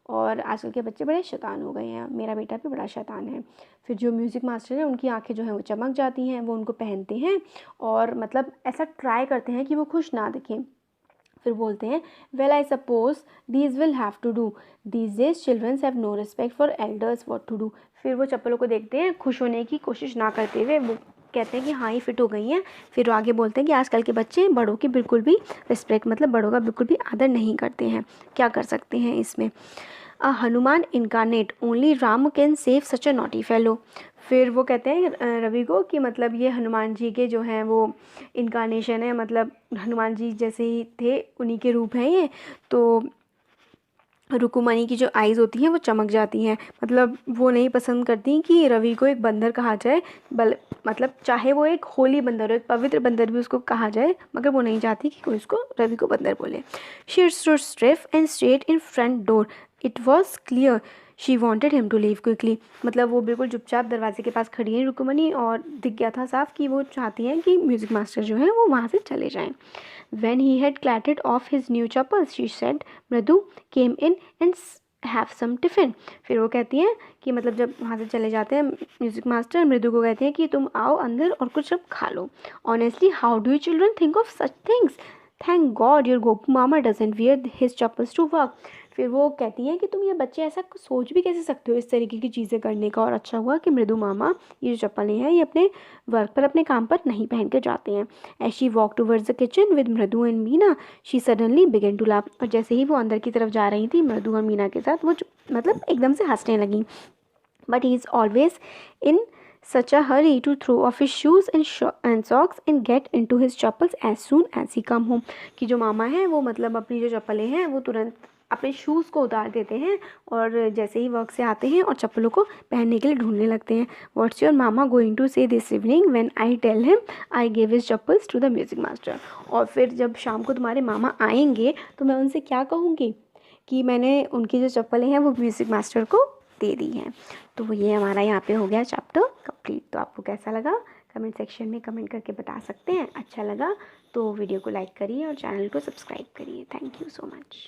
और आजकल के बच्चे बड़े शैतान हो गए हैं, मेरा बेटा भी बड़ा शैतान है. फिर जो म्यूज़िक मास्टर है उनकी आंखें जो हैं वो चमक जाती हैं, वो उनको पहनते हैं और मतलब ऐसा ट्राई करते हैं कि वो खुश ना दिखें. फिर बोलते हैं well I suppose these will have to do, these days childrens have no respect for elders, what to do. फिर वो चप्पलों को देखते हैं खुश होने की कोशिश ना करते हुए वो कहते हैं कि हाँ ही फिट हो गई हैं. फिर वो आगे बोलते हैं कि आजकल के बच्चे बड़ों की बिल्कुल भी रिस्पेक्ट मतलब बड़ों का बिल्कुल भी आदर नहीं करते हैं, क्या कर सकते हैं इसमें. A Hanuman incarnate, only Ram can save such a naughty fellow. फिर वो कहते हैं रवि को कि मतलब ये हनुमान जी के जो हैं वो इनकारनेशन है, मतलब हनुमान जी जैसे ही थे उन्हीं के रूप हैं ये. तो रुकुमनी की जो आइज़ होती हैं वो चमक जाती हैं, मतलब वो नहीं पसंद करती कि रवि को एक बंदर कहा जाए, मतलब चाहे वो एक होली बंदर हो, एक पवित्र बंदर भी उसको कहा जाए, मगर वो नहीं चाहती कि कोई उसको रवि को बंदर बोले. She stood stiff and straight in front door, it was clear she wanted him to leave quickly. मतलब वो बिल्कुल चुपचाप दरवाजे के पास खड़ी है रुकुमनी और दिख गया था साफ कि वो चाहती हैं कि म्यूज़िक मास्टर जो है वो वहाँ से चले जाएँ. When he had clattered off his new chappals, she said, Mridhu came in and have some tiffin. फिर वो कहती हैं कि मतलब जब वहाँ से चले जाते हैं म्यूज़िक मास्टर, मृदु को कहते हैं कि तुम आओ अंदर और कुछ अब खा लो. Honestly, how do you children think of such things? Thank God your Gopu Mama doesn't wear his chappals to work. फिर वो कहती हैं कि तुम ये बच्चे ऐसा सोच भी कैसे सकते हो इस तरीके की चीज़ें करने का, और अच्छा हुआ कि मृदु मामा ये जो चप्पलें हैं ये अपने वर्क पर अपने काम पर नहीं पहन कर जाते हैं. As she walk towards the kitchen with Mridu and Meena she suddenly began to laugh. और जैसे ही वो अंदर की तरफ जा रही थी मृदु और मीना के साथ वो मतलब एकदम से हंसने लगी. But he is always in such a hurry to throw off his shoes and socks and get into his chappals as soon as he come home. कि जो मामा हैं वो मतलब अपनी जो चप्पलें हैं वो तुरंत अपने शूज़ को उतार देते हैं और जैसे ही वर्क से आते हैं और चप्पलों को पहनने के लिए ढूंढने लगते हैं. What's your mama going to say this evening when I tell him I give his chappals to the music master. और फिर जब शाम को तुम्हारे मामा आएंगे तो मैं उनसे क्या कहूँगी कि मैंने उनकी जो चप्पलें हैं वो म्यूज़िक मास्टर को दे दी हैं। तो ये हमारा यहाँ पे हो गया चैप्टर कंप्लीट। तो आपको कैसा लगा कमेंट सेक्शन में कमेंट करके बता सकते हैं। अच्छा लगा तो वीडियो को लाइक करिए और चैनल को सब्सक्राइब करिए। Thank you so much.